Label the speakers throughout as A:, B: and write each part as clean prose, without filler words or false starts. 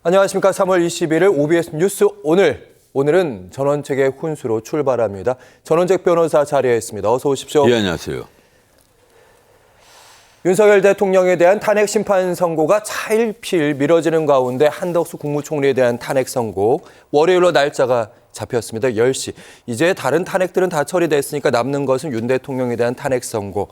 A: 안녕하십니까. 3월 21일 OBS 뉴스 오늘은 전원책의 훈수로 출발합니다. 전원책 변호사 자리에 있습니다. 어서 오십시오.
B: 예, 안녕하세요.
A: 윤석열 대통령에 대한 탄핵 심판 선고가 차일피일 미뤄지는 가운데 한덕수 국무총리에 대한 탄핵 선고 월요일로 날짜가 잡혔습니다. 10시. 이제 다른 탄핵들은 다 처리됐으니까 남는 것은 윤 대통령에 대한 탄핵 선고.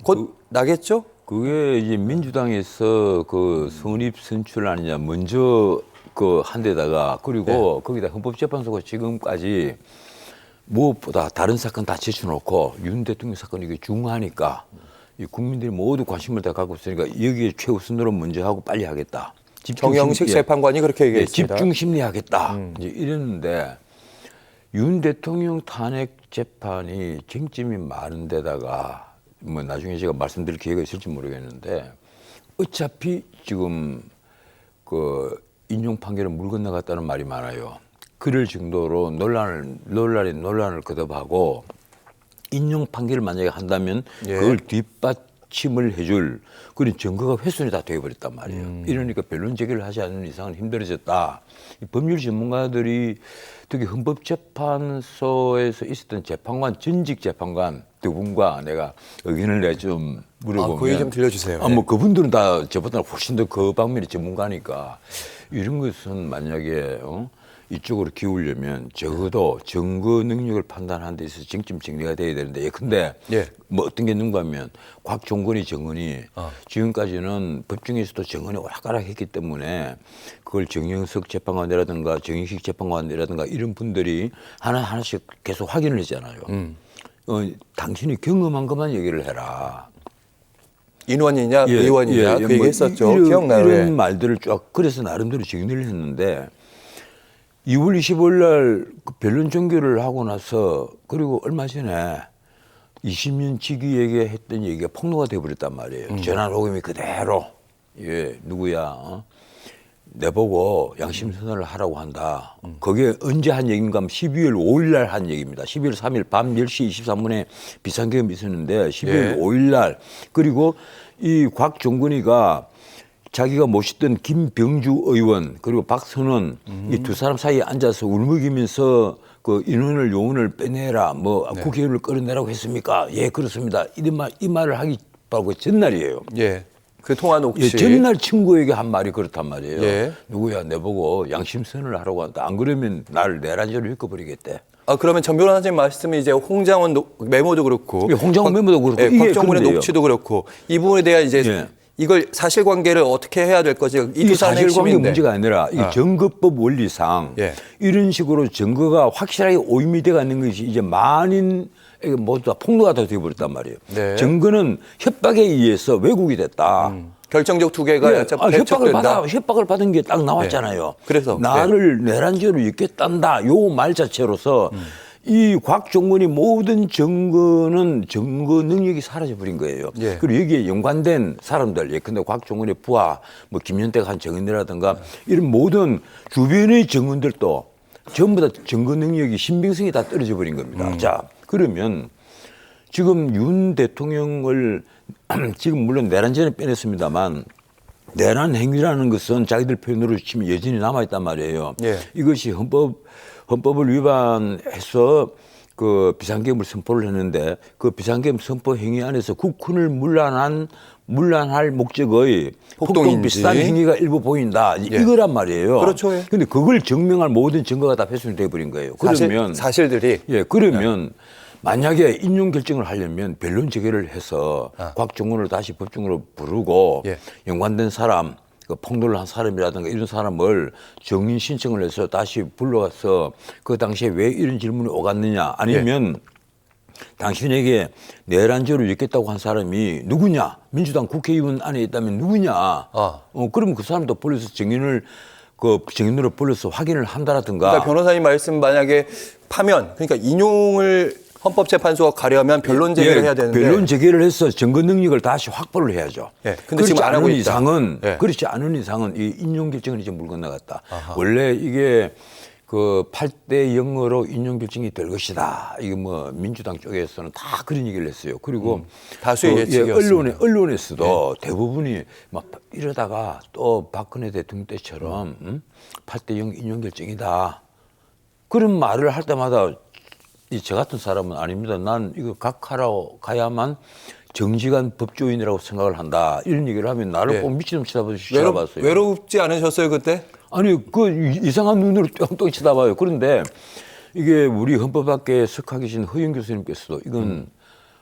A: 곧 나겠죠?
B: 그게 이제 민주당에서 그 성립 선출 아니냐 먼저 그 한 데다가 그리고 거기다 헌법재판소가 지금까지 무엇보다 다른 사건 다 제쳐놓고 윤 대통령 사건이 이게 중요하니까 이 국민들이 모두 관심을 다 갖고 있으니까 여기에 최우선으로 먼저 하고 빨리 하겠다.
A: 정영식 재판관이 그렇게 얘기했습니다.
B: 집중 심리하겠다. 이제 이랬는데 윤 대통령 탄핵 재판이 쟁점이 많은 데다가 뭐 나중에 제가 말씀드릴 기회가 있을지 모르겠는데 어차피 지금 그 인용 판결은 물 건너갔다는 말이 많아요. 그럴 정도로 논란을 거듭하고 인용 판결을 만약에 한다면 그걸 뒷받침을 해줄 그런 증거가 훼손이 다 되어버렸단 말이에요. 이러니까 변론 제기를 하지 않는 이상은 힘들어졌다. 이 법률 전문가들이 특히 헌법재판소에서 있었던 재판관, 전직 재판관 두 분과 내가 의견을 내 좀 물어보면
A: 그 얘기 좀 들려주세요.
B: 뭐 그분들은 다 저보다 훨씬 더 그 방면의 전문가니까 이런 것은 만약에 이쪽으로 기울려면 적어도 증거 능력을 판단하는 데 있어서 쟁점 정리가 돼야 되는데 근데 뭐 어떤 게 있는가 하면 곽종건이 정은이 지금까지는 법정에서도 정은이 오락가락했기 때문에 그걸 정영석 재판관이라든가 정영식 재판관이라든가 이런 분들이 하나씩 계속 확인을 했잖아요. 당신이 경험한 것만 얘기를 해라.
A: 인원이냐 의원이냐 그 얘기 했었죠. 기억나요?
B: 이런 말들을 쫙 그래서 나름대로 정리를 했는데 2월 25일 날 그 변론 종결을 하고 나서 그리고 얼마 전에 20년 지기에게 했던 얘기가 폭로가 돼버렸단 말이에요. 전화 녹음이 그대로 누구야 내보고 양심선언을 하라고 한다. 그게 언제 한 얘기인가 하면 12월 5일 날 한 얘기입니다. 12월 3일 밤 10시 23분에 비상계엄이 있었는데 12월 5일 날 그리고 이 곽종근이가 자기가 모셨던 김병주 의원 그리고 박선원 이 두 사람 사이에 앉아서 울먹이면서 그 인원을 요원을 빼내라 뭐 국회의원을 끌어내라고 했습니까? 예 그렇습니다. 이 말을 하기 바로 그 전날이에요.
A: 그 통화 녹취.
B: 전날 친구에게 한 말이 그렇단 말이에요. 누구야 내보고 양심선언을 하라고 한다. 안 그러면 나를 내란죄로 일궈버리겠대.
A: 그러면 전 변호사님 말씀은 이제 홍장원 메모도 그렇고,
B: 홍장원 메모도 그렇고,
A: 곽종근의 녹취도 그렇고 이 부분에 대한 이제 이걸 사실관계를 어떻게 해야 될 거지?
B: 이게 사실관계 문제가 아니라 이게 증거법 원리상 이런 식으로 증거가 확실하게 오인이 돼가 있는 것이 이제 만인 모두 다 폭로가 다 되어버렸단 말이에요. 증거는 협박에 의해서 왜곡이 됐다.
A: 결정적 두 개가
B: 협박을 받은 게 딱 나왔잖아요.
A: 그래서
B: 나를 내란죄로 있겠단다. 요 말 자체로서 이 곽종근이 모든 증거는 증거 능력이 사라져버린 거예요. 그리고 여기에 연관된 사람들, 근데 곽종근의 부하, 뭐 김현택 한 증인이라든가 이런 모든 주변의 증언들도 전부 다 증거 능력이 신빙성이 다 떨어져 버린 겁니다. 자, 그러면 지금 윤 대통령을 지금 물론 내란죄는 빼냈습니다만 내란 행위라는 것은 자기들 표현으로 치면 여전히 남아있단 말이에요. 이것이 헌법을 위반해서 그 비상계엄을 선포를 했는데 그 비상계엄 선포 행위 안에서 국군을 문란할 목적의 폭동 비슷한 행위가 일부 보인다. 이거란 말이에요.
A: 그렇죠.
B: 근데 그걸 증명할 모든 증거가 다 훼손이 돼버린 거예요. 그러면
A: 사실들이
B: 그러면 만약에 인용 결정을 하려면 변론 재개를 해서 곽종근을 다시 법정으로 부르고 연관된 사람 그 폭로를 한 사람이라든가 이런 사람을 정인 신청을 해서 다시 불러가서 그 당시에 왜 이런 질문이 오갔느냐 아니면 당신에게 내란죄로 있겠다고 한 사람이 누구냐 민주당 국회의원 안에 있다면 누구냐 그러면 그 사람도 불러서 정인으로 불러서 확인을 한다라든가.
A: 그러니까 변호사님 말씀 만약에 파면 그러니까 인용을 헌법재판소가 가려면 변론 제기를 해야 되는데
B: 변론 제기를 해서 증거 능력을 다시 확보를 해야죠.
A: 근데 지금 안 하고 있다.
B: 그렇지 않은 이상은 이 인용 결정은 이제 물 건너갔다. 원래 이게 그 8대 0으로 인용 결정이 될 것이다. 이게 뭐 민주당 쪽에서는 다 그런 얘기를 했어요. 그리고
A: 다수의 예측이었습니다.
B: 언론에서도 대부분이 막 이러다가 또 박근혜 대통령 때처럼 8대 0 인용 결정이다. 그런 말을 할 때마다 저 같은 사람은 아닙니다. 난 이거 각하라고 가야만 정직한 법조인이라고 생각을 한다. 이런 얘기를 하면 나를 꼭 미친놈 쳐다봤어요.
A: 외롭지 않으셨어요 그때?
B: 아니 그 이상한 눈으로 똥똥 쳐다봐요. 그런데 이게 우리 헌법학계에 석하 계신 허영 교수님께서도 이건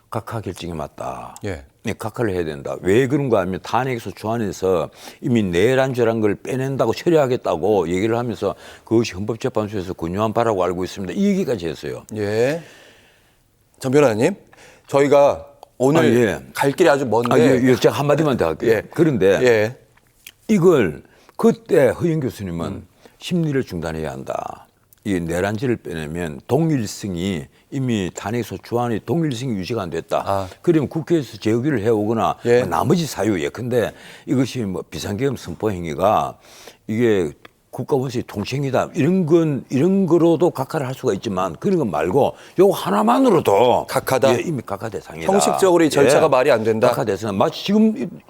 B: 각하 결정이 맞다.
A: 예.
B: 네, 각하를 해야 된다. 왜 그런가 하면 탄핵소 조안에서 이미 내란죄란 걸 빼낸다고 처리하겠다고 얘기를 하면서 그것이 헌법재판소에서 권유한 바라고 알고 있습니다. 이 얘기까지 했어요.
A: 예. 전 변호사님, 저희가 오늘 갈 길이 아주 먼데.
B: 제가 한마디만 더 할게요.
A: 예.
B: 그런데 이걸 그때 허영 교수님은 심리를 중단해야 한다. 이 내란죄를 빼내면 동일성이 이미 탄핵소 조안이 동일성이 유지가 안 됐다. 그러면 국회에서 재의결을 해오거나 나머지 사유 예컨대 이것이 뭐 비상계엄 선포 행위가 이게 국가원수의 통치행위다. 이런 거로도 각하를 할 수가 있지만 그런 거 말고 요거 하나만으로도
A: 각하다.
B: 이미 각하 대상이다.
A: 형식적으로 이 절차가 말이 안 된다.
B: 각하 대상. 마치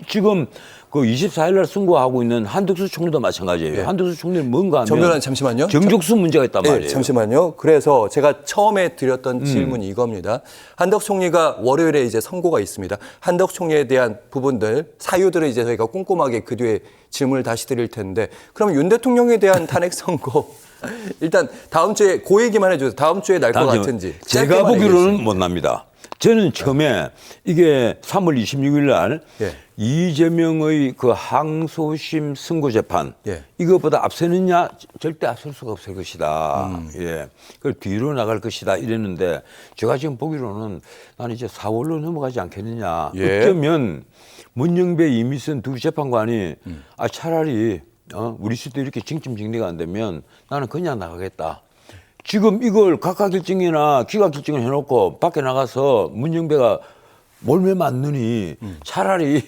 B: 지금 그 24일 날 선고하고 있는 한덕수 총리도 마찬가지예요. 한덕수 총리는 뭔가 하면
A: 전 변호사님 잠시만요.
B: 정족수 문제가 있단 말이에요.
A: 잠시만요. 그래서 제가 처음에 드렸던 질문이 이겁니다. 한덕 총리가 월요일에 이제 선고가 있습니다. 한덕 총리에 대한 부분들, 사유들을 이제 저희가 꼼꼼하게 그 뒤에 질문을 다시 드릴 텐데, 그럼 윤 대통령에 대한 탄핵 선고 일단 다음 주에 그 얘기만 해주세요. 다음 주에 날 것 같은지.
B: 제가 보기로는 못 납니다. 저는 처음에 이게 3월 26일 날 이재명의 그 항소심 선고재판 이것보다 앞서느냐 절대 앞설 수가 없을 것이다. 그걸 뒤로 나갈 것이다 이랬는데 제가 지금 보기로는 나는 이제 4월로 넘어가지 않겠느냐. 어쩌면 문영배 이미선 두 재판관이 차라리 우리 수도 이렇게 징점정리가 안 되면 나는 그냥 나가겠다. 지금 이걸 각하 결정이나 기각 결정을 해놓고 밖에 나가서 문영배가 몰매 맞느니 차라리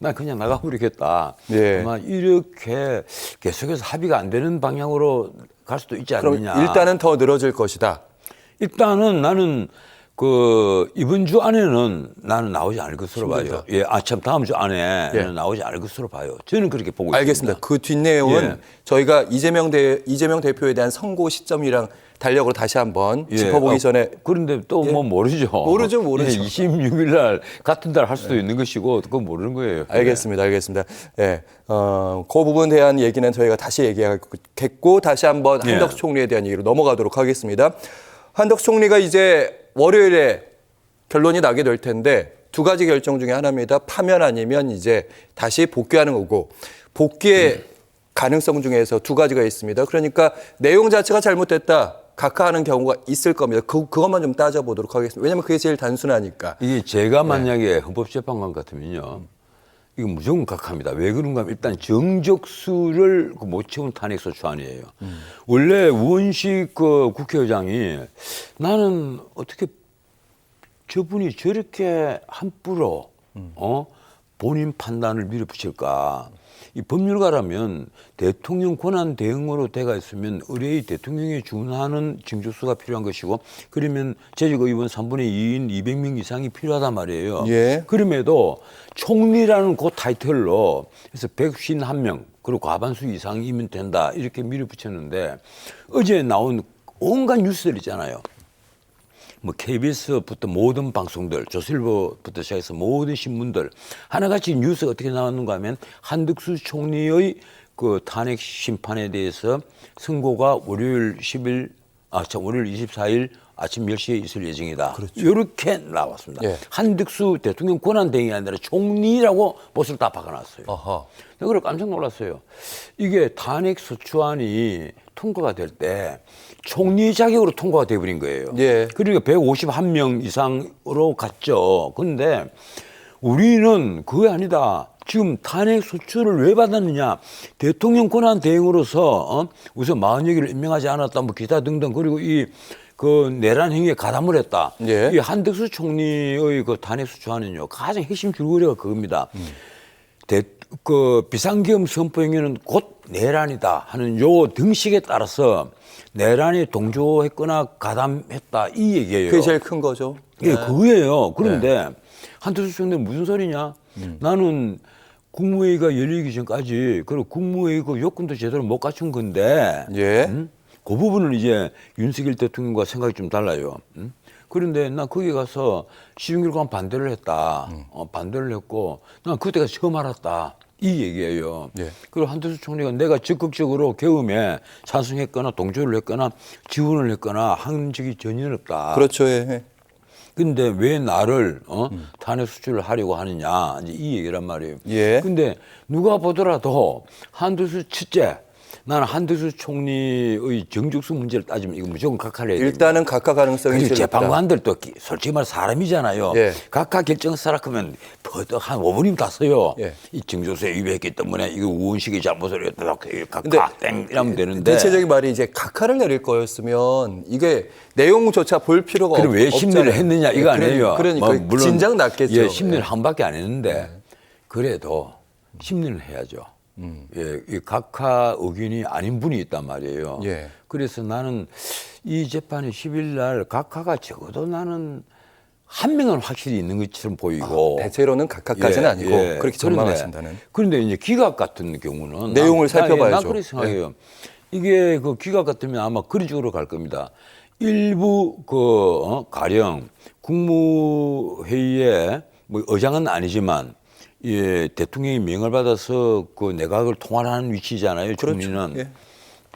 B: 난 그냥 나가버리겠다. 아마 이렇게 계속해서 합의가 안 되는 방향으로 갈 수도 있지 않느냐.
A: 그럼 일단은 더 늘어질 것이다.
B: 일단은 나는 그 이번 주 안에는 나는 나오지 않을 것으로 봐요. 참 다음 주 안에 나오지 않을 것으로 봐요. 저는 그렇게 보고 있습니다.
A: 알겠습니다. 그 뒷내용은 저희가 이재명 대표에 대한 선고 시점이랑 달력으로 다시 한번 짚어보기 전에.
B: 그런데 또 뭐 모르죠.
A: 모르죠.
B: 26일 날 같은 달 할 수도 있는 것이고 그건 모르는 거예요.
A: 알겠습니다. 그 부분에 대한 얘기는 저희가 다시 얘기하겠고 다시 한번 한덕수 총리에 대한 얘기로 넘어가도록 하겠습니다. 한덕수 총리가 이제 월요일에 결론이 나게 될 텐데 두 가지 결정 중에 하나입니다. 파면 아니면 이제 다시 복귀하는 거고 복귀의 가능성 중에서 두 가지가 있습니다. 그러니까 내용 자체가 잘못됐다. 각하하는 경우가 있을 겁니다. 그것만 좀 따져보도록 하겠습니다. 왜냐하면 그게 제일 단순하니까.
B: 이게 제가 만약에 헌법재판관 같으면요. 이거 무조건 각하입니다. 왜 그런가 하면 일단 정적수를 못 채운 탄핵소 조안이에요. 원래 우원식 그 국회의장이 나는 어떻게 저분이 저렇게 함부로 본인 판단을 밀어붙일까. 이 법률가라면 대통령 권한 대응으로 돼가 있으면 의뢰의 대통령에 준하는 징조수가 필요한 것이고 그러면 재직의원 3분의 2인 200명 이상이 필요하단 말이에요. 그럼에도 총리라는 그 타이틀로 해서 151명 그리고 과반수 이상이면 된다 이렇게 밀어붙였는데 어제 나온 온갖 뉴스들 있잖아요. 뭐 KBS부터 모든 방송들, 조선일보부터 시작해서 모든 신문들 하나같이 뉴스가 어떻게 나왔는가 하면 한덕수 총리의 그 탄핵 심판에 대해서 선고가 월요일 24일 아침 10시에 있을 예정이다. 이렇게 나왔습니다. 한덕수 대통령 권한 대행이 아니라 총리라고 못을 다 박아놨어요. 그래서 깜짝 놀랐어요. 이게 탄핵 소추안이 통과가 될 때 총리 자격으로 통과가 돼버린 거예요. 그러니까 151명 이상으로 갔죠. 그런데 우리는 그게 아니다. 지금 탄핵 소추를 왜 받았느냐. 대통령 권한 대행으로서 우선 40여기를 임명하지 않았다. 뭐 기타 등등. 그리고 그 내란 행위에 가담을 했다. 이 한덕수 총리의 그 탄핵 소추안은요. 가장 핵심 줄거리가 그겁니다. 그 비상계엄 선포 행위는 곧 내란이다 하는 요 등식에 따라서 내란에 동조했거나 가담했다 이 얘기예요.
A: 그게 제일 큰 거죠.
B: 예, 그거예요. 그런데 한태수 총리는 무슨 소리냐? 나는 국무회의가 열리기 전까지 그리고 국무회의 그 요건도 제대로 못 갖춘 건데
A: 예.
B: 그 부분은 이제 윤석열 대통령과 생각이 좀 달라요. 그런데 나 거기 가서 시중일관 반대를 했다. 반대를 했고 난 그때가 처음 알았다. 이 얘기예요.
A: 예.
B: 그리고 한태수 총리가 내가 적극적으로 계엄에 찬성했거나 동조를 했거나 지원을 했거나 한 적이 전혀 없다.
A: 그렇죠. 예.
B: 근데 왜 나를 탄핵 수출을 하려고 하느냐 이제 이 얘기란 말이에요.
A: 예.
B: 근데 누가 보더라도 한두수 첫째 나는 한두수 총리의 정직수 문제를 따지면 이거 무조건 각하해야 됩니다.
A: 일단은 각하 가능성이
B: 그리고
A: 제일 높다.
B: 재판관들도 솔직히 말 사람이잖아요.
A: 예.
B: 각하 결정서라 하면 버덕 한 5분이면 다 써요.
A: 예.
B: 이 정조수에 위배했기 때문에 이거 우원식이 잘못을 했다.
A: 근데
B: 각하 땡 이러면 되는데.
A: 대체적인 말이 이제 각하를 내릴 거였으면 이게 내용조차 볼 필요가
B: 그럼 왜
A: 없잖아요.
B: 심리를 했느냐 이거
A: 예,
B: 아니에요.
A: 그러니까
B: 뭐 물론
A: 진작 났겠죠.
B: 예, 심리를 한 밖에 안 했는데 그래도 심리를 해야죠. 예, 이 각하 의견이 아닌 분이 있단 말이에요.
A: 예.
B: 그래서 나는 이 재판이 10일 날 각하가 적어도 나는 한 명은 확실히 있는 것처럼 보이고
A: 대체로는 각하까지는 아니고 그렇게 전망하신다는.
B: 그런데 이제 기각 같은 경우는
A: 내용을 살펴봐야죠.
B: 난 그렇게 생각해요. 이게 그 기각 같으면 아마 그런 쪽으로 갈 겁니다. 일부 가령 국무회의에 뭐 의장은 아니지만 예, 대통령이 명을 받아서 그 내각을 통할하는 위치잖아요.
A: 그렇죠.
B: 총리는.
A: 예.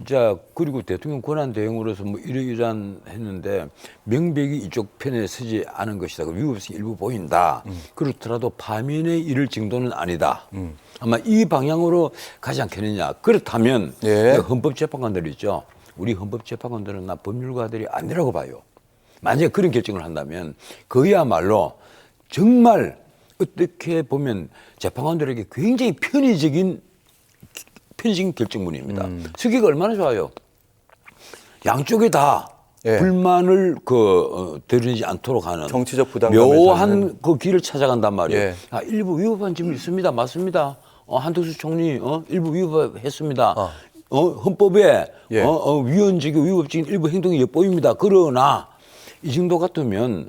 B: 자, 그리고 대통령 권한 대행으로서 뭐 이러이러한 했는데 명백히 이쪽 편에 서지 않은 것이다. 그 위법성이 일부 보인다. 그렇더라도 파면의 이를 정도는 아니다. 아마 이 방향으로 가지 않겠느냐. 그렇다면
A: 예.
B: 헌법재판관들 있죠. 우리 헌법재판관들은 나 법률가들이 아니라고 봐요. 만약에 그런 결정을 한다면 그야말로 정말 어떻게 보면 재판관들에게 굉장히 편의적인 결정문입니다. 쓰기가 얼마나 좋아요. 양쪽에 다
A: 예.
B: 불만을 드러내지 않도록 하는
A: 정치적 부담감을
B: 묘한 그 길을 찾아간단 말이에요.
A: 예.
B: 아, 일부 위법한 점이 있습니다. 맞습니다. 한덕수 총리 일부 위법했습니다. 헌법에
A: 예.
B: 위헌적이고 위법적인 일부 행동이 엿보입니다. 그러나 이 정도 같으면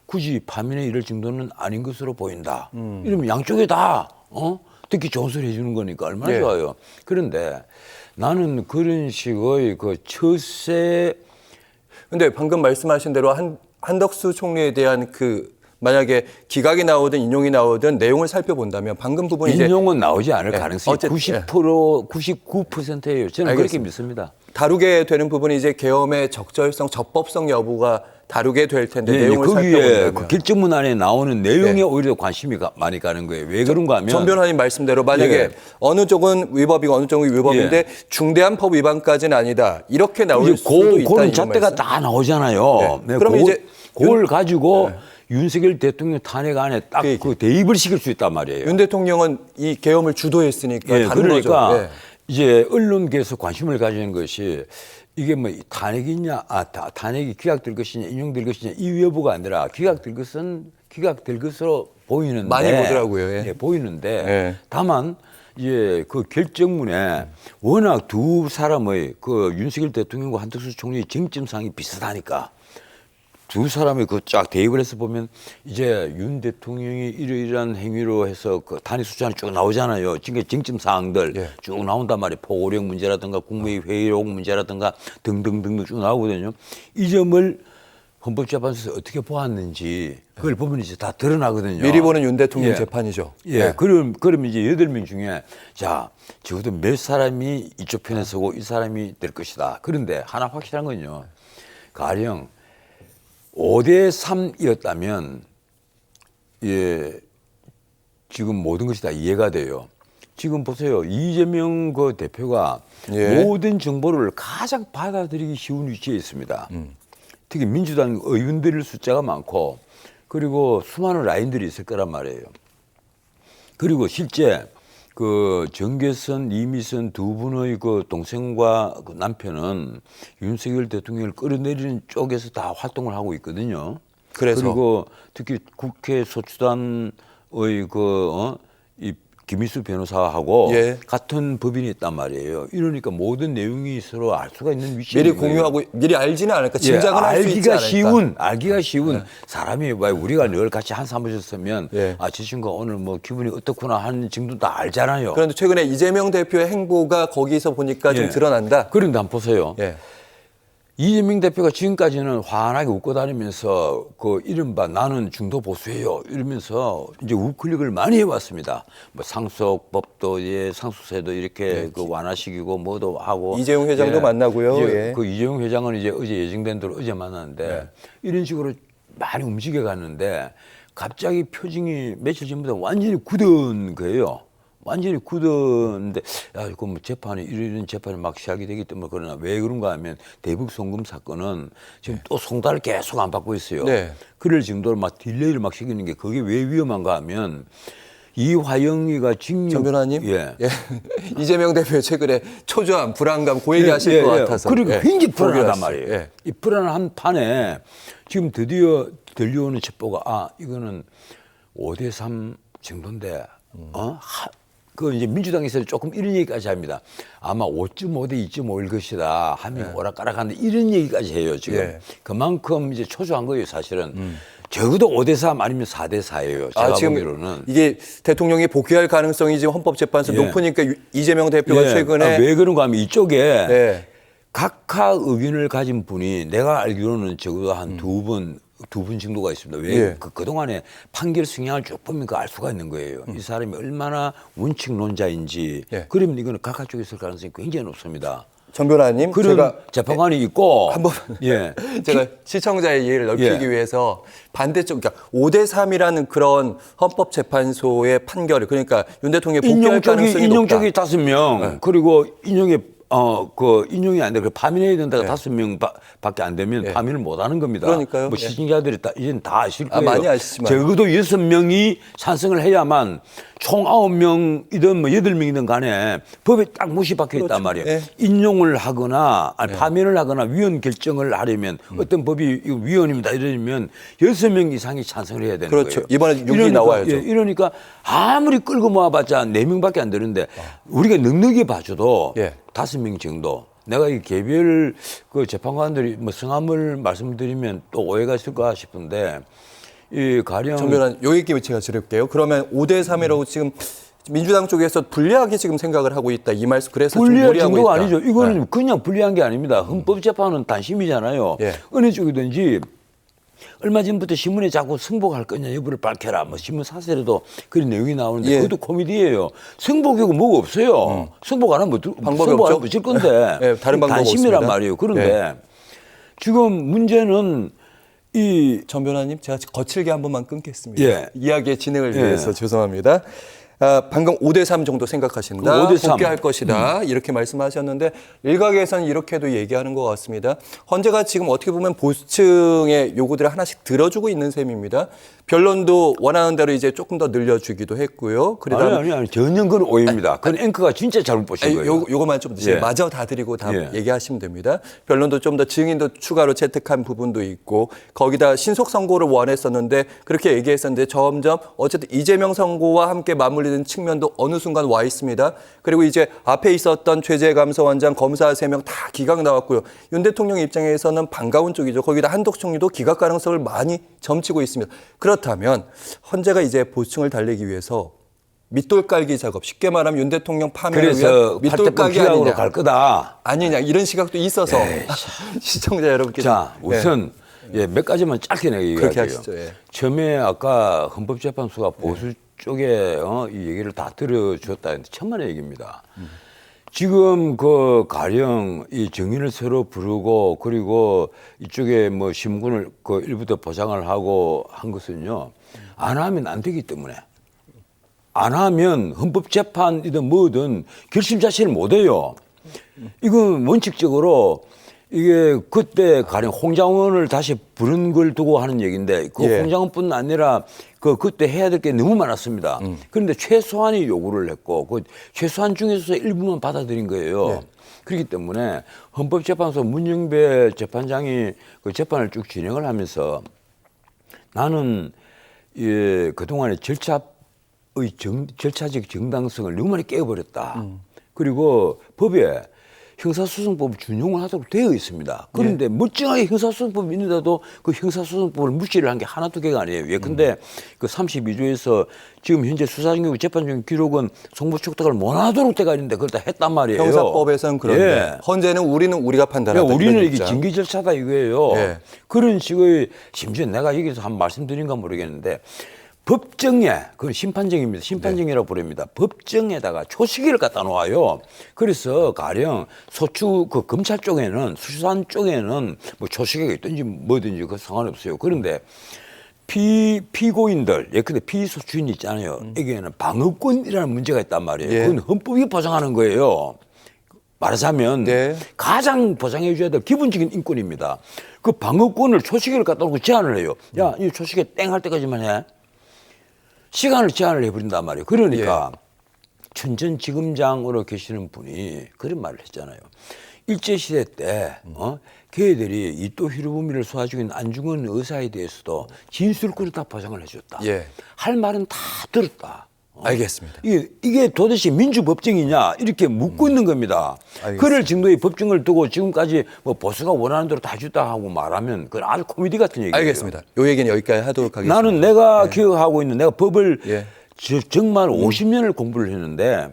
B: 굳이 파면에 이를 정도는 아닌 것으로 보인다. 이러면 양쪽에 다 듣기 좋은 소리 해주는 거니까 얼마나
A: 예.
B: 좋아요. 그런데 나는 그런 식의 그 처세
A: 근데 방금 말씀하신 대로 한덕수 총리에 대한 만약에 기각이 나오든 인용이 나오든 내용을 살펴본다면 방금 부분이 이제
B: 인용은 나오지 않을 가능성이
A: 어쨌든,
B: 99%예요. 저는 그렇게
A: 알겠습니다.
B: 믿습니다.
A: 다루게 되는 부분이 이제 계엄의 적절성, 적법성 여부가 다루게 될 텐데
B: 예,
A: 내용을
B: 거기에
A: 살펴본다면
B: 그 결정문 안에 나오는 내용에
A: 네.
B: 오히려 관심이 많이 가는 거예요. 왜 그런가 하면
A: 전 변호사님 말씀대로 만약에
B: 예.
A: 어느 쪽은 위법이고 어느 쪽은 위법인데 중대한 법 위반까지는 아니다. 이렇게 나올 수도 있다.
B: 그런 잣대가 다 나오잖아요.
A: 네. 그러면 이제
B: 그걸 가지고 윤석열 대통령 탄핵 안에 딱 그 대입을 시킬 수 있단 말이에요.
A: 윤 대통령은 이 계엄을 주도했으니까
B: 예,
A: 다른
B: 그러니까
A: 거죠. 예.
B: 이제 언론계에서 관심을 가지는 것이 이게 뭐 탄핵이냐, 탄핵이 기각될 것이냐, 인용될 것이냐 이 여부가 아니라 기각될 것으로 보이는데
A: 많이 보더라고요. 예.
B: 예, 보이는데
A: 예.
B: 다만 이제 그 결정문에 워낙 두 사람의 그 윤석열 대통령과 한덕수 총리의 쟁점상이 비슷하니까. 두 사람이 쫙 대입을 해서 보면 이제 윤 대통령이 이러이러한 행위로 해서 그 단위 숫자는 쭉 나오잖아요. 지금 쟁점 사항들
A: 예.
B: 쭉 나온단 말이에요. 포고령 문제라든가 국무회의 회의록 문제라든가 등등등 쭉 나오거든요. 이 점을 헌법재판소에서 어떻게 보았는지 그걸 보면 이제 다 드러나거든요.
A: 미리 보는 윤 대통령
B: 예.
A: 재판이죠.
B: 예, 그럼 이제 8명 중에 자, 적어도 몇 사람이 이쪽 편에 서고 이 사람이 될 것이다. 그런데 하나 확실한 건요. 가령 5대3이었다면, 예, 지금 모든 것이 다 이해가 돼요. 지금 보세요. 이재명 그 대표가
A: 예.
B: 모든 정보를 가장 받아들이기 쉬운 위치에 있습니다. 특히 민주당 의원들 숫자가 많고, 그리고 수많은 라인들이 있을 거란 말이에요. 그리고 실제 그 정계선, 이미선 두 분의 그 동생과 그 남편은 윤석열 대통령을 끌어내리는 쪽에서 다 활동을 하고 있거든요.
A: 그래서?
B: 그리고 특히 국회 소추단의 이 김희수 변호사하고
A: 예.
B: 같은 법인이 있단 말이에요. 이러니까 모든 내용이 서로 알 수가 있는 위치에
A: 미리
B: 있는 거예요.
A: 공유하고 미리 알지는 않을까? 짐작은 할 수 있지 않을까?
B: 알기가 쉬운 사람이 왜 우리가 늘 같이 한 사무실 쓰면
A: 예.
B: 아, 저 친구가 오늘 뭐 기분이 어떻구나 하는 정도 다 알잖아요.
A: 그런데 최근에 이재명 대표의 행보가 거기서 보니까 좀
B: 예.
A: 드러난다.
B: 그런데 한번 보세요.
A: 예.
B: 이재명 대표가 지금까지는 환하게 웃고 다니면서 그 이른바 나는 중도 보수예요 이러면서 이제 우클릭을 많이 해왔습니다. 뭐 상속법도 예, 상속세도 이렇게 그 완화시키고 뭐도 하고
A: 이재용 회장도 만나고요.
B: 이제
A: 예.
B: 그 이재용 회장은 이제 어제 예정된 대로 어제 만났는데 이런 식으로 많이 움직여 갔는데 갑자기 표정이 며칠 전부터 완전히 굳은 거예요. 완전히 굳었는데 야 이거 뭐 재판이 이런 재판이 막 시작이 되기 때문에 그러나 왜 그런가 하면 대북 송금 사건은 지금 또 송달을 계속 안 받고 있어요.
A: 네.
B: 그럴 정도로 막 딜레이를 막 시키는 게 그게 왜 위험한가 하면 이화영이가 징역
A: 정 변호사님,
B: 예.
A: 이재명 대표 최근에 초조함, 불안감 그 얘기하실 것 같아서.
B: 그리고
A: 예.
B: 굉장히 불안하단
A: 포기했어요.
B: 말이에요.
A: 예.
B: 이 불안한 판에 지금 드디어 들려오는 첩보가 아 이거는 5대3 정도인데 그 이제 민주당에서 조금 이런 얘기까지 합니다. 아마 5.5 대 2.5일 것이다 하면 오락가락하는데 이런 얘기까지 해요 지금.
A: 예.
B: 그만큼 이제 초조한 거예요 사실은. 적어도 5대 3 아니면 4대 4예요. 제가
A: 지금
B: 보기로는.
A: 이게 대통령이 복귀할 가능성이 지금 헌법재판소
B: 예.
A: 높으니까 이재명 대표가
B: 예.
A: 최근에
B: 왜 그런가 하면 이쪽에
A: 예.
B: 각하 의견을 가진 분이 내가 알기로는 적어도 한 두 분 정도가 있습니다. 왜
A: 예.
B: 그동안에 판결 성향을 쭉 보면 알 수가 있는 거예요. 이 사람이 얼마나 원칙론자인지.
A: 예.
B: 그러면 이거는 각하 쪽에 있을 가능성이 굉장히 높습니다.
A: 정 변호사님,
B: 그런
A: 제가
B: 재판관이 있고
A: 한번
B: 예.
A: 제가 시청자의 이해를 넓히기
B: 예.
A: 위해서 반대쪽, 그러니까 5대 3이라는 그런 헌법재판소의 판결을 그러니까 윤 대통령이 복귀할 가능성이
B: 인용
A: 높다.
B: 쪽이 5명 그리고 인용에 그 인용이 안 돼. 그 파면해야 된다가
A: 네.
B: 5명 밖에 안 되면 파면을 못 하는 겁니다.
A: 그러니까요.
B: 뭐
A: 예.
B: 시청자들이 이제는 다 아실 거예요.
A: 많이 아시지만.
B: 적어도 6명이 찬성을 해야만 총 9명이든 뭐 8명이든 간에 법에 딱 못이 박혀 있단
A: 그렇죠.
B: 말이에요.
A: 예.
B: 인용을 하거나 아니, 파면을 하거나 위헌 결정을 하려면 어떤 법이 이거 위헌입니다 이러면 6명 이상이 찬성을 해야 되는
A: 그렇죠.
B: 거예요.
A: 이번에 6이 나와야죠.
B: 예, 이러니까 아무리 끌고 모아봤자 4명밖에 안 되는데 우리가 넉넉히 봐줘도
A: 예.
B: 5명 정도. 내가 이 개별 그 재판관들이 뭐 성함을 말씀드리면 또 오해가 있을까 싶은데 이 가령
A: 정 변호사님, 요 얘기 제가 드릴게요. 그러면 5대 3이라고 지금 민주당 쪽에서 불리하게 지금 생각을 하고 있다. 이 말씀 그래서 좀
B: 불리할
A: 무리하고
B: 정도가
A: 있다.
B: 아니죠. 이거는 그냥 불리한 게 아닙니다. 헌법재판은 단심이잖아요.
A: 예.
B: 어느 쪽이든지 얼마 전부터 신문에 자꾸 승복할 거냐 여부를 밝혀라. 뭐 신문 사설에도 그런 내용이 나오는데
A: 예.
B: 그것도 코미디예요. 승복이고 뭐가 없어요. 승복 안 하면
A: 방법이
B: 승복 안
A: 없죠.
B: 하면 질 건데
A: 예, 다른 방법
B: 단심이란
A: 없습니다.
B: 말이에요. 그런데
A: 예.
B: 지금 문제는 이
A: 정 변호사님, 제가 거칠게 한 번만 끊겠습니다.
B: 예.
A: 이야기의 진행을
B: 예.
A: 위해서 죄송합니다. 방금 5대 3 정도 생각하신다.
B: 그 5대 3.
A: 복귀할 것이다. 이렇게 말씀하셨는데 일각에서는 이렇게도 얘기하는 것 같습니다. 헌재가 지금 어떻게 보면 보수층의 요구들을 하나씩 들어주고 있는 셈입니다. 변론도 원하는 대로 이제 조금 더 늘려주기도 했고요.
B: 아니 전혀 그건 오해입니다. 그건 앵커가 진짜 잘못 보신 거예요.
A: 요거만 좀
B: 예.
A: 마저 다 드리고 다
B: 예.
A: 얘기하시면 됩니다. 변론도 좀 더 증인도 추가로 채택한 부분도 있고 거기다 신속 선고를 원했었는데 그렇게 얘기했었는데 점점 어쨌든 이재명 선고와 함께 맞물리는 측면도 어느 순간 와 있습니다. 그리고 이제 앞에 있었던 최재감사원장 검사 3명 다 기각 나왔고요. 윤 대통령 입장에서는 반가운 쪽이죠. 거기다 한덕수 총리도 기각 가능성을 많이 점치고 있습니다. 그렇다면 헌재가 이제 보수층을 달래기 위해서 밑돌 깔기 작업, 쉽게 말하면 윤 대통령 파면을
B: 그래서
A: 위한 밑돌 깔기
B: 기각으로
A: 아니냐.
B: 갈 거다.
A: 아니냐 이런 시각도 있어서 시청자 여러분께
B: 자 우선 몇 가지만 짧게 내가 얘기할게요.
A: 그렇게 하시죠. 예.
B: 처음에 아까 헌법재판소가 보수 쪽에 이 얘기를 다 들어줬다 했는데 천만의 얘기입니다. 지금 그 가령 이 정인을 새로 부르고 그리고 이쪽에 뭐 신문을 그 일부터 보장을 하고 한 것은요 안 하면 안 되기 때문에 안 하면 헌법재판이든 뭐든 결심 자체를 못 해요. 이건 원칙적으로 이게 그때 가령 홍장원을 다시 부른 걸 두고 하는 얘기인데 그
A: 예.
B: 홍장원뿐 아니라 그때 해야 될 게 너무 많았습니다. 그런데 최소한이 요구를 했고 그 최소한 중에서 일부만 받아들인 거예요.
A: 네.
B: 그렇기 때문에 헌법재판소 문영배 재판장이 그 재판을 쭉 진행을 하면서 나는 그동안의 절차 절차적 정당성을 너무 많이 깨버렸다. 그리고 법에 형사소송법을 준용을 하도록 되어 있습니다. 그런데 멀쩡하게 형사소송법이 있는데도 그 형사소송법을 무시를 한 게 하나 두 개가 아니에요. 예컨대 그 32조에서 지금 현재 수사 중이고 재판 중 기록은 송부촉탁을 못하도록 돼가 있는데 그걸 다 했단 말이에요.
A: 형사법에서는 그런데 헌재는 우리가 판단한다.
B: 그러니까 우리는 이게 징계 절차다 이거예요.
A: 예.
B: 그런 식의 심지어 내가 여기서 한 말씀드린가 모르겠는데 법정에 그건 심판정입니다. 심판정이라고 부릅니다. 법정에다가 초시계를 갖다 놓아요. 그래서 가령 소추 그 검찰 쪽에는 수사관 쪽에는 뭐 초시계가 있든지 뭐든지 그 상관없어요. 그런데 피고인들 예컨대 피소추인 있잖아요. 여기에는 방어권이라는 문제가 있단 말이에요.
A: 예.
B: 그건 헌법이 보장하는 거예요. 말하자면 가장 보장해 줘야 될 기본적인 인권입니다. 그 방어권을 초시계를 갖다 놓고 제한을 해요. 야, 이 초시계 땡 할 때까지만 해. 시간을 제한을 해버린단 말이에요. 그러니까 천전지검장으로 계시는 분이 그런 말을 했잖아요. 일제시대 때 걔들이 이토 히로부미를 소화 중인 안중근 의사에 대해서도 진술권을 다 보장을 해줬다. 할 말은 다 들었다.
A: 알겠습니다.
B: 이게 도대체 민주법정이냐 이렇게 묻고 있는 겁니다.
A: 알겠습니다.
B: 그럴 정도의 법정을 두고 지금까지 뭐 보수가 원하는 대로 다 해줬다 하고 말하면 그건 아주 코미디 같은 얘기예요.
A: 알겠습니다. 요 얘기는 여기까지 하도록 하겠습니다.
B: 나는 내가 기억하고 있는 내가 법을 정말 50년을 공부를 했는데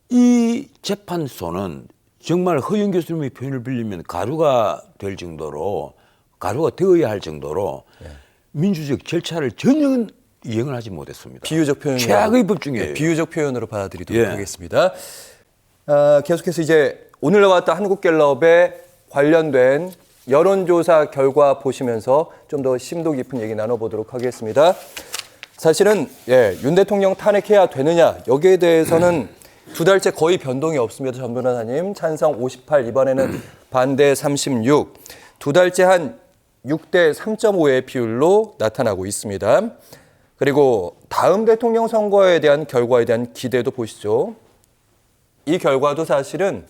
B: 이 재판소는 정말 허영 교수님의 표현을 빌리면 가루가 될 정도로 가루가 되어야 할 정도로 민주적 절차를 전혀 이행을 하지 못했습니다.
A: 비유적 표현
B: 최악의 법 중이에요.
A: 비유적 표현으로 받아들이도록 하겠습니다. 계속해서 이제 오늘 나왔던 한국갤럽에 관련된 여론조사 결과 보시면서 좀 더 심도 깊은 얘기 나눠보도록 하겠습니다. 사실은 윤 대통령 탄핵해야 되느냐 여기에 대해서는 두 달째 거의 변동이 없습니다. 전 변호사님 찬성 58 이번에는 반대 36 두 달째 한 6대 3.5의 비율로 나타나고 있습니다. 그리고 다음 대통령 선거에 대한 결과에 대한 기대도 보시죠. 이 결과도 사실은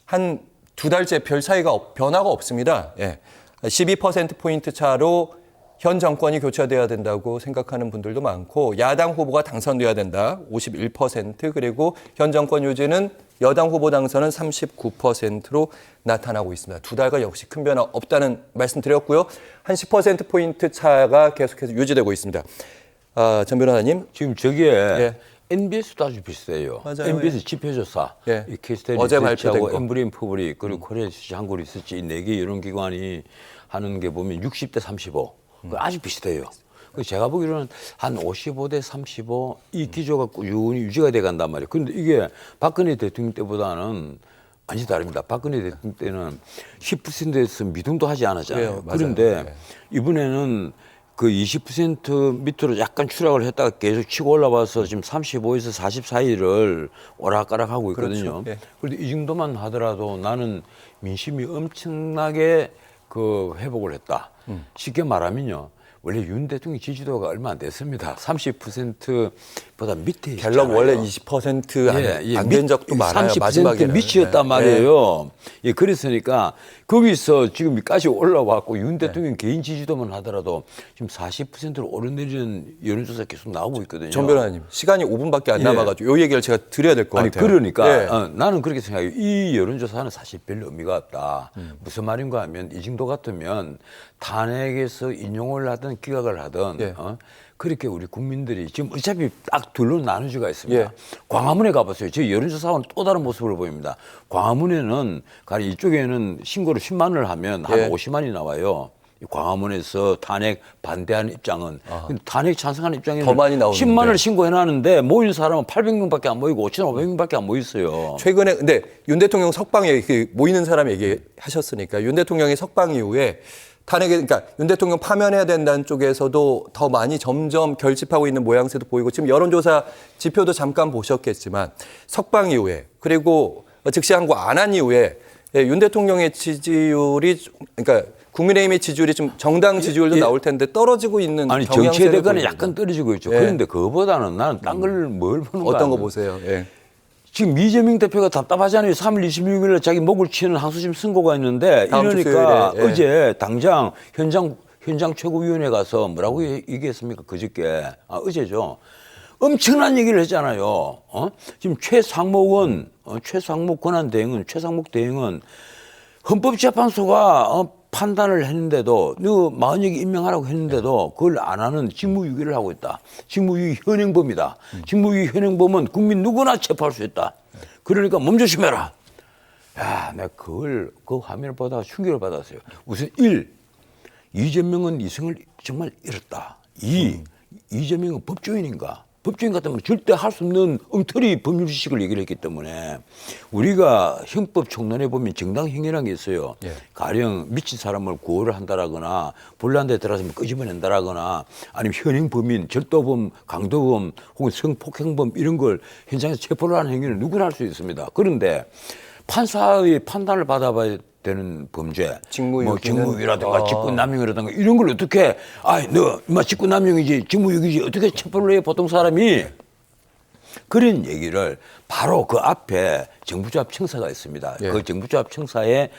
A: 한 두 달째 별 차이가 변화가 없습니다. 12%포인트 차로 현 정권이 교체돼야 된다고 생각하는 분들도 많고 야당 후보가 당선돼야 된다. 51% 그리고 현 정권 유지는 여당 후보 당선은 39%로 나타나고 있습니다. 두 달간 역시 큰 변화 없다는 말씀 드렸고요. 한 10%포인트 차가 계속해서 유지되고 있습니다. 전 변호사님.
B: 지금 저게 NBS도 아주 비슷해요.
A: 맞아요.
B: NBS 지표조사, 이 케이스테디
A: 어제 발표된 거.
B: 엠브리인 퍼블릭 그리고 코리아 한국 리서치 이 4개 여론기관이 하는 게 보면 60대 35 아주 비슷해요. 제가 보기로는 한 55대 35 이 기조가 꾸준히 유지가 돼 간단 말이에요. 그런데 이게 박근혜 대통령 때보다는 많이 다릅니다. 박근혜 대통령 때는 10%에서 미등도 하지 않았잖아요. 그런데 이번에는 그 20% 밑으로 약간 추락을 했다가 계속 치고 올라와서 지금 35에서 40 사이를 오락가락하고 있거든요.
A: 그렇죠.
B: 그런데 이 정도만 하더라도 나는 민심이 엄청나게 그 회복을 했다. 쉽게 말하면요. 원래 윤 대통령 지지도가 얼마 안 됐습니다. 30%보다 밑에 있잖아요.
A: 갤럽 원래 20% 안 된 적도 많아요.
B: 30%
A: 마지막에는.
B: 밑이었단 말이에요. 그랬으니까 거기서 지금까지 올라왔고 윤 대통령 개인 지지도만 하더라도 지금 40%로 오르내리는 여론조사 계속 나오고 있거든요.
A: 전 변호사님 시간이 5분밖에 안 남아가지고 이 얘기를 제가 드려야 될 것 같아요.
B: 그러니까 나는 그렇게 생각해요. 이 여론조사는 사실 별 의미가 없다. 무슨 말인가 하면 이 정도 같으면 탄핵에서 인용을 하든 기각을 하든 그렇게 우리 국민들이 지금 어차피 딱 둘로 나누지가 있습니다. 광화문에 가보세요. 저 여론조사와는 또 다른 모습을 보입니다. 광화문에는 가령 이쪽에는 신고를 10만을 하면 한 50만이 나와요. 광화문에서 탄핵 반대하는 입장은 근데 탄핵 찬성하는 입장에는
A: 더 많이 나오는데.
B: 10만을 신고해놨는데 모인 사람은 800명밖에 안 모이고 5,500명밖에 안 모였어요.
A: 최근에 근데 윤 대통령 석방에 모이는 사람 얘기하셨으니까 윤 대통령이 석방 이후에 탄핵에 그러니까 윤 대통령 파면해야 된다는 쪽에서도 더 많이 점점 결집하고 있는 모양새도 보이고 지금 여론조사 지표도 잠깐 보셨겠지만 석방 이후에 그리고 즉시 항고 안 한 이후에 윤 대통령의 지지율이 그러니까 국민의힘의 지지율이 좀 정당 지지율도 나올 텐데 떨어지고 있는
B: 아니 정치대관은 약간 떨어지고 있죠. 그런데 그거보다는 나는 딴 걸 뭘 보는가
A: 어떤 거 보세요?
B: 지금 이재명 대표가 답답하잖아요. 3월 26일에 자기 목을 치는 항소심 선고가 있는데 이러니까 어제 당장 현장 최고위원회 가서 뭐라고 얘기했습니까? 그저께 어제죠. 엄청난 얘기를 했잖아요. 지금 최상목 권한대행은 헌법재판소가 판단을 했는데도 40여 개 임명하라고 했는데도 그걸 안 하는 직무유기를 하고 있다. 직무유기 현행범이다. 직무유기 현행범은 국민 누구나 체포할 수 있다. 그러니까 몸조심해라. 야, 내가 그 화면을 보다가 충격을 받았어요. 우선 이재명은 이승을 정말 잃었다. 이재명은 법조인인가? 법조인 같으면 절대 할 수 없는 엉터리 법률 지식을 얘기를 했기 때문에 우리가 형법 총론에 보면 정당행위라는 게 있어요.
A: 예.
B: 가령 미친 사람을 구호를 한다라거나 본란대에 들어가서 끄집어낸다라거나 아니면 현행 범인, 절도범, 강도범 혹은 성폭행범 이런 걸 현장에서 체포를 하는 행위는 누구나 할 수 있습니다. 그런데 판사의 판단을 받아봐야 되는 범죄, 직무유기라든가 직권남용이라든가 이런 걸 어떻게 너 인마 직권남용이지 직무유기지 어떻게 체포를 해 보통 사람이 그런 얘기를 바로 그 앞에 정부조합청사가 있습니다.
A: 예.
B: 그 정부조합청사에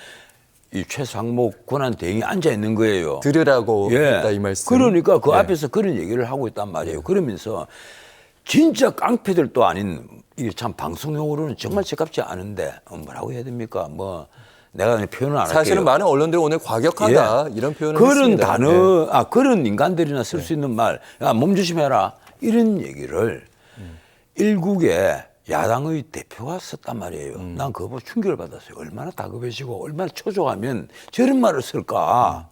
B: 이 최상목 권한대행이 앉아 있는 거예요.
A: 들으라고
B: 예.
A: 했다 이 말씀.
B: 그러니까 그
A: 예.
B: 앞에서 그런 얘기를 하고 있단 말이에요. 그러면서 진짜 깡패들도 아닌 이게 참 방송용으로는 정말 제값지 않은데 뭐라고 해야 됩니까? 내가 표현을 안 할게요.
A: 사실은 많은 언론들이 오늘 과격하다 이런 표현을
B: 그런
A: 했습니다.
B: 단어, 그런 인간들이나 쓸 수 있는 말, 몸 조심해라 이런 얘기를 일국의 야당의 대표가 썼단 말이에요. 난 그거 보고 충격을 받았어요. 얼마나 다급해지고 얼마나 초조하면 저런 말을 쓸까?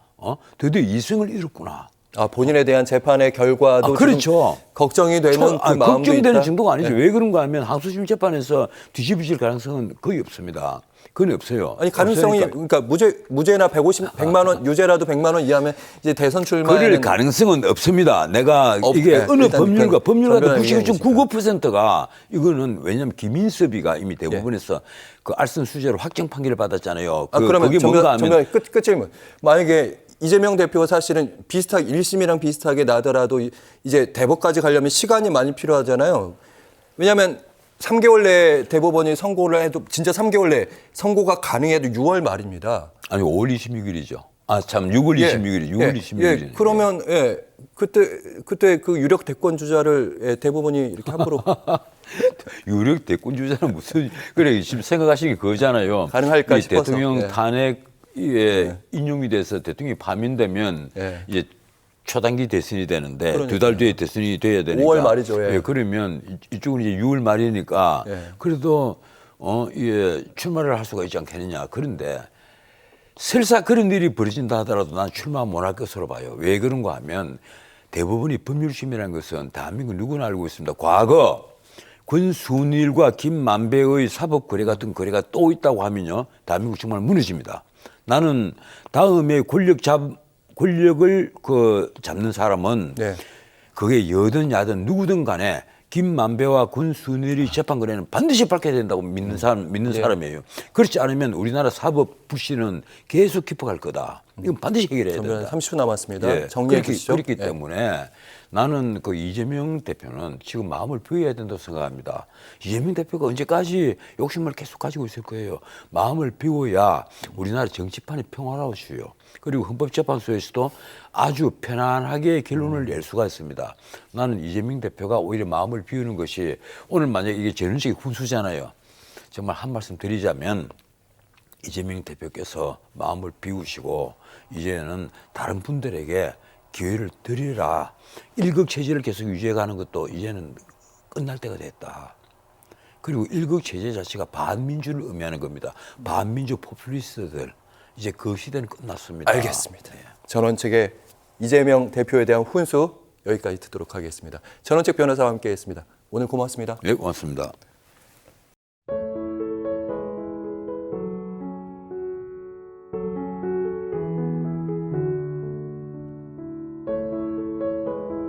B: 드디어 이승을 잃었구나.
A: 본인에 대한 재판의 결과도
B: 그렇죠.
A: 걱정이 되는 그 마음도
B: 걱정되는
A: 있다?
B: 정도가 아니죠.
A: 네.
B: 왜 그런가 하면 항소심 재판에서 뒤집어질 가능성은 거의 없습니다. 그건 없어요.
A: 아니 가능성이 그러니까 무죄나 100만 원 유죄라도 100만 원 이하면 이제 대선 출마에
B: 그럴 가능성은 없습니다. 내가 이게
A: 네.
B: 어느
A: 일단
B: 법률가도
A: 전변의
B: 99.9%가 이거는 왜냐하면 김인섭이가 이미 대법원에서 그 알선 수재로 확정 판결을 받았잖아요.
A: 그러면
B: 그게 뭔가 하면
A: 끝 질문. 만약에 이재명 대표가 사실은 비슷하게 1심이랑 비슷하게 나더라도 이제 대법까지 가려면 시간이 많이 필요하잖아요. 왜냐하면 3개월 내에 대법원이 선고를 해도 진짜 3개월 내에 선고가 가능해도 6월 말입니다.
B: 아니 5월 26일이죠. 6월 26일이 6월 26일.
A: 그러면 그때 그 유력 대권 주자를 대법원이 이렇게 함부로
B: 유력 대권 주자는 무슨 그래 지금 생각하시는 게 그거잖아요.
A: 가능할까 싶어서.
B: 대통령 탄핵에 인용이 돼서 대통령이 파면되면 이제 초단기 대선이 되는데
A: 그러니까요.
B: 2달 뒤에 대선이 돼야 되니까
A: 5월 말이죠. 예.
B: 그러면 이쪽은 이제 6월 말이니까 그래도 출마를 할 수가 있지 않겠느냐. 그런데 설사 그런 일이 벌어진다 하더라도 난 출마 못 할 것으로 봐요. 왜 그런가 하면 대법원이 법률심이라는 것은 대한민국 누구나 알고 있습니다. 과거 권순일과 김만배의 사법거래 같은 거래가 또 있다고 하면요. 대한민국 정말 무너집니다. 나는 다음에 권력을 잡는 사람은 그게 여든 야든 누구든 간에 김만배와 권순일이 재판 거래는 반드시 밝혀야 된다고 믿는 사람이에요. 그렇지 않으면 우리나라 사법 부실은 계속 깊어갈 거다. 이건 반드시 해결해야 된다.
A: 30초 남았습니다. 정리해 주시죠.
B: 그렇기 때문에 나는 그 이재명 대표는 지금 마음을 비워야 된다고 생각합니다. 이재명 대표가 언제까지 욕심을 계속 가지고 있을 거예요. 마음을 비워야 우리나라 정치판이 평화로워져요. 그리고 헌법재판소에서도 아주 편안하게 결론을 낼 수가 있습니다. 나는 이재명 대표가 오히려 마음을 비우는 것이 오늘 만약에 이게 전원식의 훈수잖아요. 정말 한 말씀 드리자면 이재명 대표께서 마음을 비우시고 이제는 다른 분들에게 기회를 드리라. 일극체제를 계속 유지해가는 것도 이제는 끝날 때가 됐다. 그리고 일극체제 자체가 반민주를 의미하는 겁니다. 반민주 포퓰리스트들. 이제 그 시대는 끝났습니다.
A: 알겠습니다. 전원책의 이재명 대표에 대한 훈수 여기까지 듣도록 하겠습니다. 전원책 변호사와 함께했습니다. 오늘 고맙습니다.
B: 네, 고맙습니다.